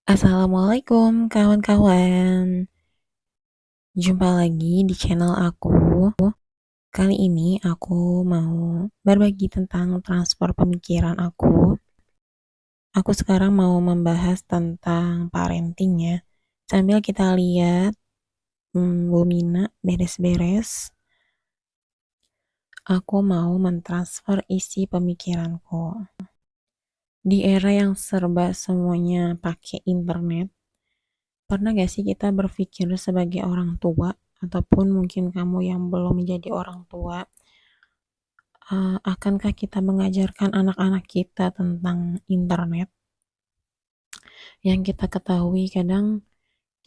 Assalamualaikum kawan-kawan. Jumpa lagi di channel aku. Kali ini aku mau berbagi tentang transfer pemikiran aku. Aku sekarang mau membahas tentang parenting ya. Sambil kita lihat Bu Mina beres-beres, aku mau mentransfer isi pemikiranku. Di era yang serba semuanya pakai internet, pernah gak sih kita berpikir sebagai orang tua, ataupun mungkin kamu yang belum menjadi orang tua, akankah kita mengajarkan anak-anak kita tentang internet? Yang kita ketahui kadang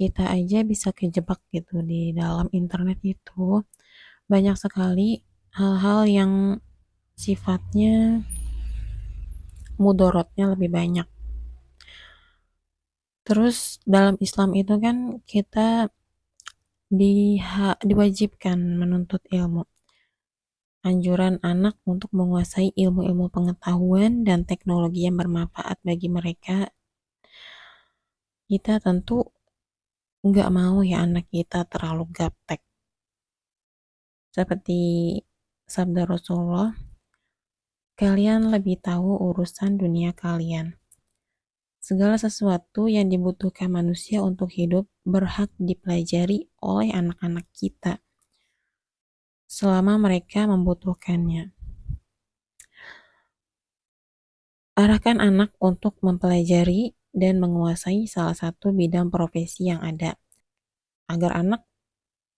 kita aja bisa kejebak gitu di dalam internet itu. Banyak sekali hal-hal yang sifatnya mudorotnya lebih banyak. Terus dalam Islam itu kan kita diwajibkan menuntut ilmu. Anjuran anak untuk menguasai ilmu-ilmu pengetahuan dan teknologi yang bermanfaat bagi mereka. Kita tentu nggak mau ya anak kita terlalu gaptek. Seperti sabda Rasulullah, kalian lebih tahu urusan dunia kalian. Segala sesuatu yang dibutuhkan manusia untuk hidup berhak dipelajari oleh anak-anak kita selama mereka membutuhkannya. Arahkan anak untuk mempelajari dan menguasai salah satu bidang profesi yang ada, agar anak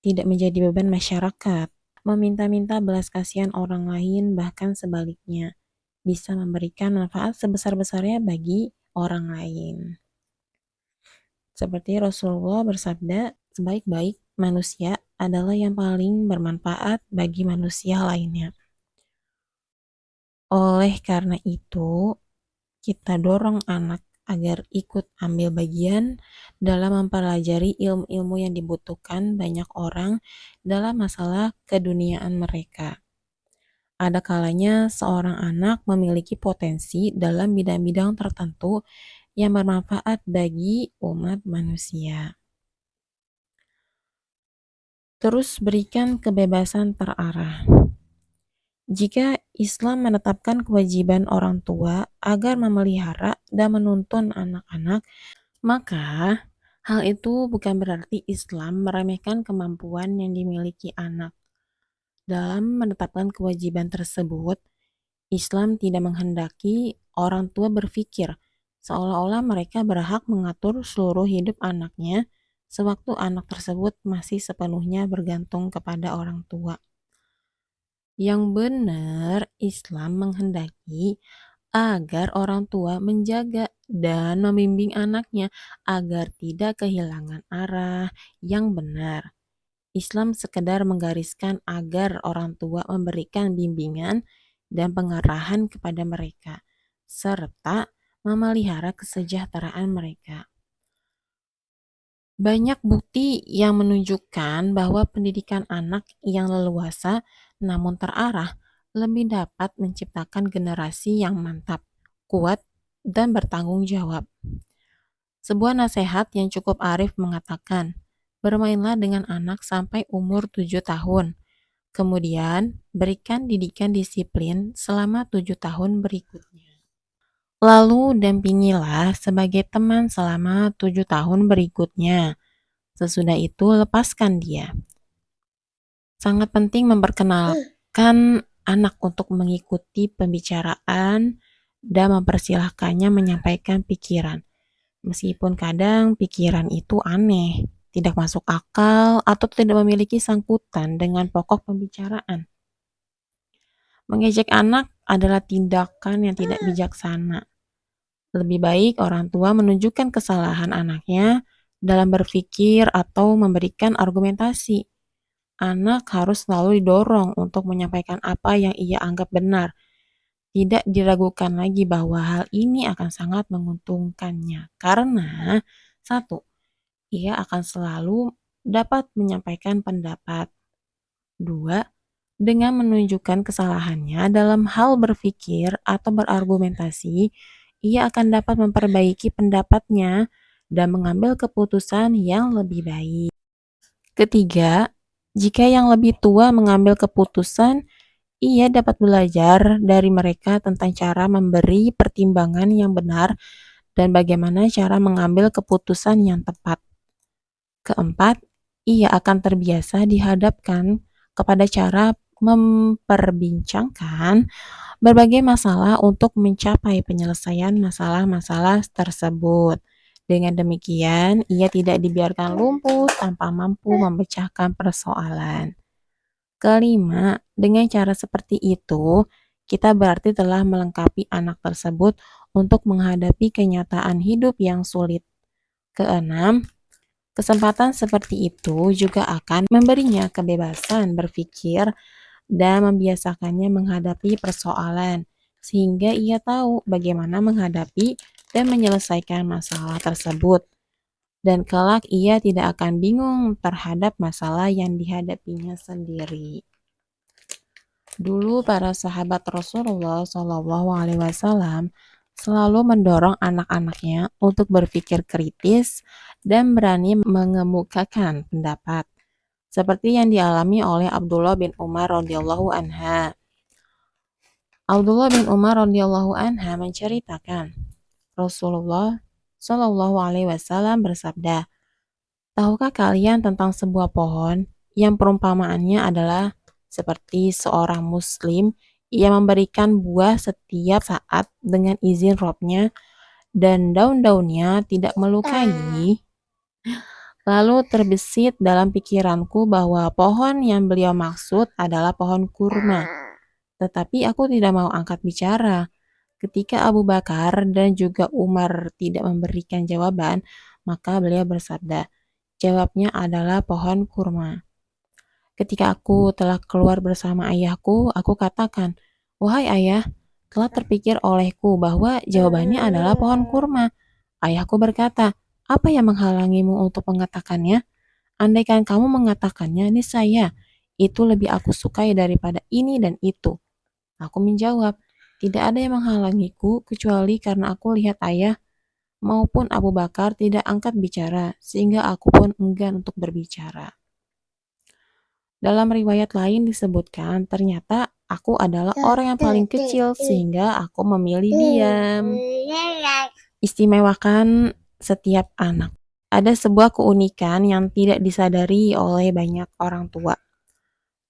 tidak menjadi beban masyarakat, meminta-minta belas kasihan orang lain, bahkan sebaliknya, bisa memberikan manfaat sebesar-besarnya bagi orang lain. Seperti Rasulullah bersabda, sebaik-baik manusia adalah yang paling bermanfaat bagi manusia lainnya. Oleh karena itu, kita dorong anak agar ikut ambil bagian dalam mempelajari ilmu-ilmu yang dibutuhkan banyak orang dalam masalah keduniaan mereka. Ada kalanya seorang anak memiliki potensi dalam bidang-bidang tertentu yang bermanfaat bagi umat manusia. Terus berikan kebebasan terarah. Jika Islam menetapkan kewajiban orang tua agar memelihara dan menuntun anak-anak, maka hal itu bukan berarti Islam meremehkan kemampuan yang dimiliki anak. Dalam menetapkan kewajiban tersebut, Islam tidak menghendaki orang tua berpikir seolah-olah mereka berhak mengatur seluruh hidup anaknya sewaktu anak tersebut masih sepenuhnya bergantung kepada orang tua. Yang benar, Islam menghendaki agar orang tua menjaga dan membimbing anaknya agar tidak kehilangan arah yang benar. Islam sekedar menggariskan agar orang tua memberikan bimbingan dan pengarahan kepada mereka, serta memelihara kesejahteraan mereka. Banyak bukti yang menunjukkan bahwa pendidikan anak yang leluasa namun terarah lebih dapat menciptakan generasi yang mantap, kuat, dan bertanggung jawab. Sebuah nasihat yang cukup arif mengatakan, bermainlah dengan anak sampai umur 7 tahun. Kemudian, berikan didikan disiplin selama 7 tahun berikutnya. Lalu dampingilah sebagai teman selama 7 tahun berikutnya. Sesudah itu lepaskan dia. Sangat penting memperkenalkan anak untuk mengikuti pembicaraan dan mempersilahkannya menyampaikan pikiran. Meskipun kadang pikiran itu aneh, tidak masuk akal, atau tidak memiliki sangkutan dengan pokok pembicaraan. Mengejek anak adalah tindakan yang tidak bijaksana. Lebih baik orang tua menunjukkan kesalahan anaknya dalam berpikir atau memberikan argumentasi. Anak harus selalu didorong untuk menyampaikan apa yang ia anggap benar. Tidak diragukan lagi bahwa hal ini akan sangat menguntungkannya. Karena, satu, ia akan selalu dapat menyampaikan pendapat. Dua, dengan menunjukkan kesalahannya dalam hal berpikir atau berargumentasi, ia akan dapat memperbaiki pendapatnya dan mengambil keputusan yang lebih baik. Ketiga, jika yang lebih tua mengambil keputusan, ia dapat belajar dari mereka tentang cara memberi pertimbangan yang benar dan bagaimana cara mengambil keputusan yang tepat. Keempat, ia akan terbiasa dihadapkan kepada cara memperbincangkan berbagai masalah untuk mencapai penyelesaian masalah-masalah tersebut. Dengan demikian, ia tidak dibiarkan lumpuh tanpa mampu memecahkan persoalan. Kelima, dengan cara seperti itu, kita berarti telah melengkapi anak tersebut untuk menghadapi kenyataan hidup yang sulit. Keenam, kesempatan seperti itu juga akan memberinya kebebasan berpikir dan membiasakannya menghadapi persoalan, sehingga ia tahu bagaimana menghadapi dan menyelesaikan masalah tersebut. Dan kelak ia tidak akan bingung terhadap masalah yang dihadapinya sendiri. Dulu para sahabat Rasulullah SAW selalu mendorong anak-anaknya untuk berpikir kritis dan berani mengemukakan pendapat, seperti yang dialami oleh Abdullah bin Umar radhiyallahu anha. Abdullah bin Umar radhiyallahu anha menceritakan, Rasulullah Shallallahu alaihi wasallam bersabda, "Tahukah kalian tentang sebuah pohon yang perumpamaannya adalah seperti seorang muslim yang memberikan buah setiap saat dengan izin Robnya dan daun-daunnya tidak melukai?" Lalu terbesit dalam pikiranku bahwa pohon yang beliau maksud adalah pohon kurma. Tetapi aku tidak mau angkat bicara. Ketika Abu Bakar dan juga Umar tidak memberikan jawaban, maka beliau bersabda, "Jawabnya adalah pohon kurma." Ketika aku telah keluar bersama ayahku, aku katakan, "Wahai ayah, telah terpikir olehku bahwa jawabannya adalah pohon kurma." Ayahku berkata, "Apa yang menghalangimu untuk mengatakannya? Andaikan kamu mengatakannya, niscaya itu lebih aku sukai daripada ini dan itu." Aku menjawab, "Tidak ada yang menghalangiku kecuali karena aku lihat ayah maupun Abu Bakar tidak angkat bicara, sehingga aku pun enggan untuk berbicara." Dalam riwayat lain disebutkan, ternyata aku adalah orang yang paling kecil sehingga aku memilih diam. Istimewakan setiap anak. Ada sebuah keunikan yang tidak disadari oleh banyak orang tua.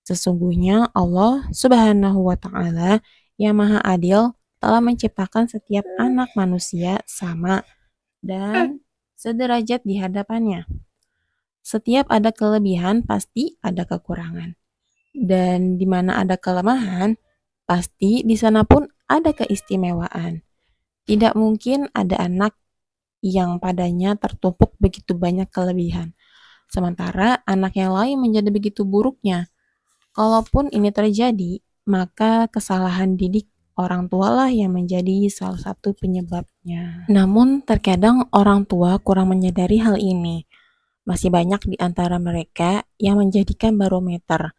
Sesungguhnya Allah Subhanahu wa Ta'ala yang Maha Adil telah menciptakan setiap anak manusia sama dan sederajat di hadapannya. Setiap ada kelebihan pasti ada kekurangan. Dan di mana ada kelemahan, pasti di sana pun ada keistimewaan. Tidak mungkin ada anak yang padanya tertumpuk begitu banyak kelebihan, sementara anak yang lain menjadi begitu buruknya. Kalaupun ini terjadi, maka kesalahan didik orang tua lah yang menjadi salah satu penyebabnya. Namun terkadang orang tua kurang menyadari hal ini. Masih banyak di antara mereka yang menjadikan barometer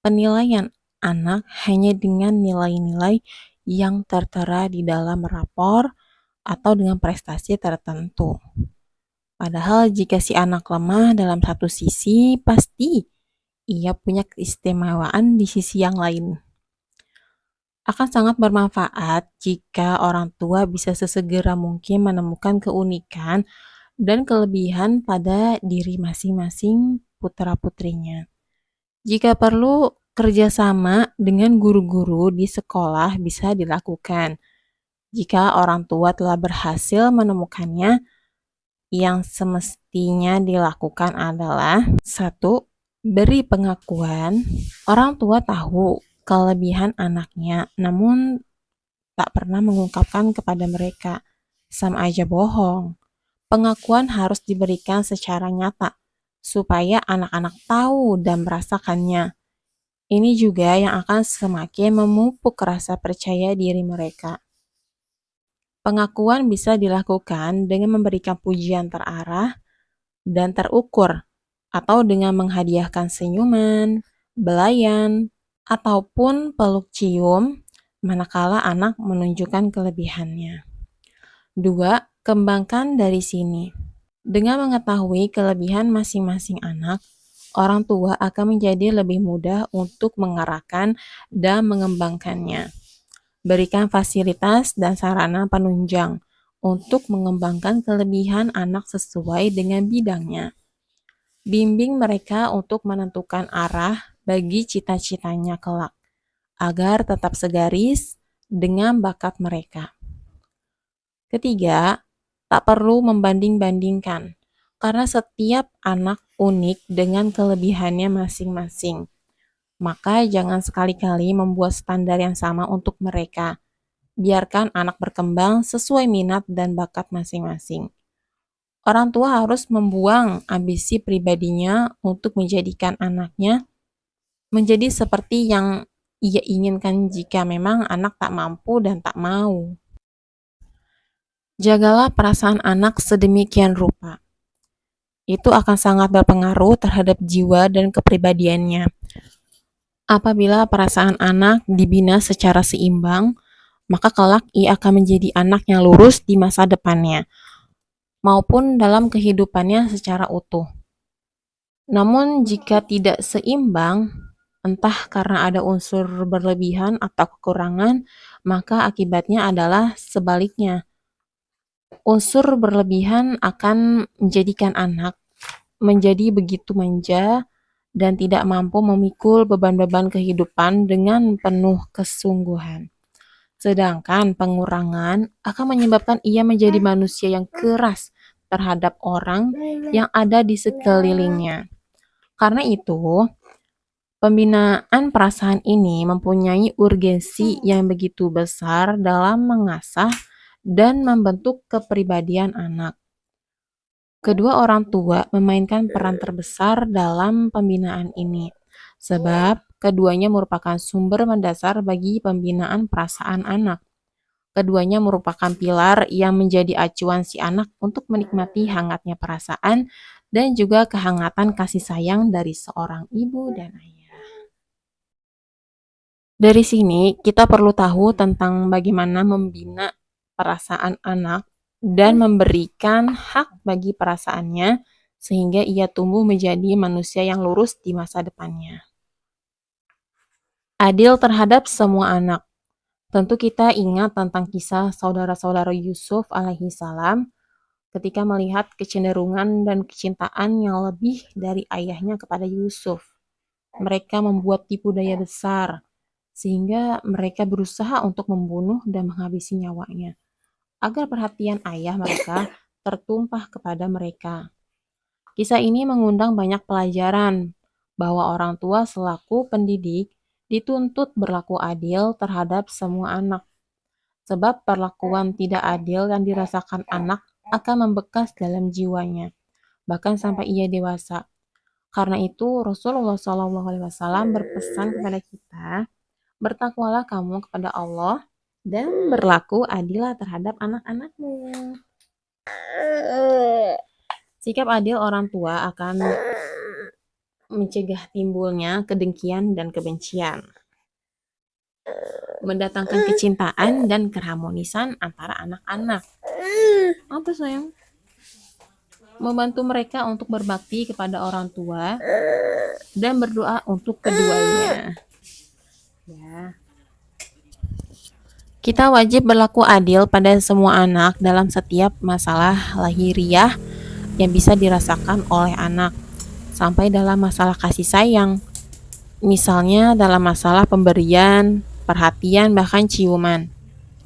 penilaian anak hanya dengan nilai-nilai yang tertera di dalam rapor atau dengan prestasi tertentu. Padahal jika si anak lemah dalam satu sisi, pasti ia punya keistimewaan di sisi yang lain. Akan sangat bermanfaat jika orang tua bisa sesegera mungkin menemukan keunikan dan kelebihan pada diri masing-masing putra-putrinya. Jika perlu, kerjasama dengan guru-guru di sekolah bisa dilakukan. Jika orang tua telah berhasil menemukannya, yang semestinya dilakukan adalah 1. Beri pengakuan. Orang tua tahu kelebihan anaknya, namun tak pernah mengungkapkan kepada mereka. Sama aja bohong. Pengakuan harus diberikan secara nyata, supaya anak-anak tahu dan merasakannya. Ini juga yang akan semakin memupuk rasa percaya diri mereka. Pengakuan bisa dilakukan dengan memberikan pujian terarah dan terukur, atau dengan menghadiahkan senyuman, belayan, ataupun peluk cium manakala anak menunjukkan kelebihannya. 2. Kembangkan dari sini. Dengan mengetahui kelebihan masing-masing anak, orang tua akan menjadi lebih mudah untuk mengarahkan dan mengembangkannya. Berikan fasilitas dan sarana penunjang untuk mengembangkan kelebihan anak sesuai dengan bidangnya. Bimbing mereka untuk menentukan arah bagi cita-citanya kelak, agar tetap segaris dengan bakat mereka. Ketiga, tak perlu membanding-bandingkan, karena setiap anak unik dengan kelebihannya masing-masing. Maka jangan sekali-kali membuat standar yang sama untuk mereka. Biarkan anak berkembang sesuai minat dan bakat masing-masing. Orang tua harus membuang ambisi pribadinya untuk menjadikan anaknya menjadi seperti yang ia inginkan jika memang anak tak mampu dan tak mau. Jagalah perasaan anak sedemikian rupa. Itu akan sangat berpengaruh terhadap jiwa dan kepribadiannya. Apabila perasaan anak dibina secara seimbang, maka kelak ia akan menjadi anak yang lurus di masa depannya, maupun dalam kehidupannya secara utuh. Namun jika tidak seimbang, entah karena ada unsur berlebihan atau kekurangan, maka akibatnya adalah sebaliknya. Unsur berlebihan akan menjadikan anak menjadi begitu manja dan tidak mampu memikul beban-beban kehidupan dengan penuh kesungguhan. Sedangkan pengurangan akan menyebabkan ia menjadi manusia yang keras terhadap orang yang ada di sekelilingnya. Karena itu, pembinaan perasaan ini mempunyai urgensi yang begitu besar dalam mengasah dan membentuk kepribadian anak. Kedua orang tua memainkan peran terbesar dalam pembinaan ini, sebab keduanya merupakan sumber mendasar bagi pembinaan perasaan anak. Keduanya merupakan pilar yang menjadi acuan si anak untuk menikmati hangatnya perasaan dan juga kehangatan kasih sayang dari seorang ibu dan ayah. Dari sini, kita perlu tahu tentang bagaimana membina perasaan anak dan memberikan hak bagi perasaannya sehingga ia tumbuh menjadi manusia yang lurus di masa depannya. Adil terhadap semua anak. Tentu kita ingat tentang kisah saudara-saudara Yusuf alaihi salam ketika melihat kecenderungan dan kecintaan yang lebih dari ayahnya kepada Yusuf. Mereka membuat tipu daya besar sehingga mereka berusaha untuk membunuh dan menghabisi nyawanya agar perhatian ayah mereka tertumpah kepada mereka. Kisah ini mengundang banyak pelajaran bahwa orang tua selaku pendidik dituntut berlaku adil terhadap semua anak. Sebab perlakuan tidak adil yang dirasakan anak akan membekas dalam jiwanya, bahkan sampai ia dewasa. Karena itu Rasulullah SAW berpesan kepada kita, bertakwalah kamu kepada Allah dan berlaku adillah terhadap anak-anakmu. Sikap adil orang tua akan mencegah timbulnya kedengkian dan kebencian, mendatangkan kecintaan dan keharmonisan antara anak-anak. Apa sayang? Membantu mereka untuk berbakti kepada orang tua dan berdoa untuk keduanya. Ya. Kita wajib berlaku adil pada semua anak dalam setiap masalah lahiriah yang bisa dirasakan oleh anak, sampai dalam masalah kasih sayang. Misalnya dalam masalah pemberian, perhatian, bahkan ciuman.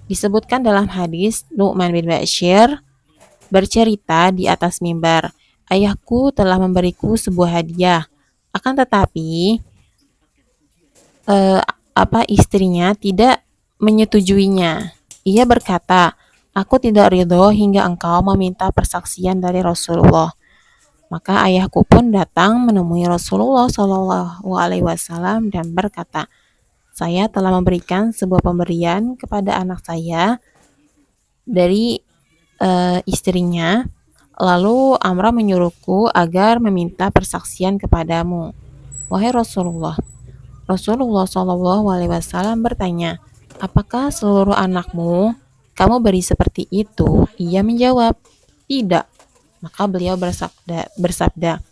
Disebutkan dalam hadis Nu'man bin Bashir bercerita di atas mimbar, ayahku telah memberiku sebuah hadiah, akan tetapi istrinya tidak menyetujuinya. Ia berkata, aku tidak ridho hingga engkau meminta persaksian dari Rasulullah. Maka ayahku pun datang menemui Rasulullah Shallallahu Alaihi Wasallam dan berkata, saya telah memberikan sebuah pemberian kepada anak saya dari istrinya. Lalu Amrah menyuruhku agar meminta persaksian kepadamu. Wahai Rasulullah, Rasulullah Shallallahu Alaihi Wasallam bertanya, apakah seluruh anakmu kamu beri seperti itu? Ia menjawab, tidak. Maka beliau bersabda,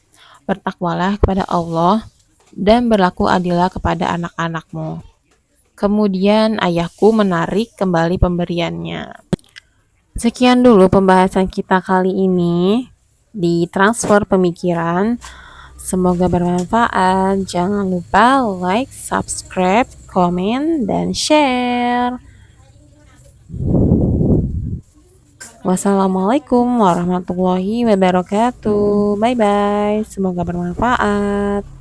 bertakwalah kepada Allah dan berlaku adillah kepada anak-anakmu. Kemudian ayahku menarik kembali pemberiannya. Sekian dulu pembahasan kita kali ini di transfer pemikiran. Semoga bermanfaat. Jangan lupa like, subscribe, komen, dan share. Wassalamualaikum warahmatullahi wabarakatuh. Bye bye. Semoga bermanfaat.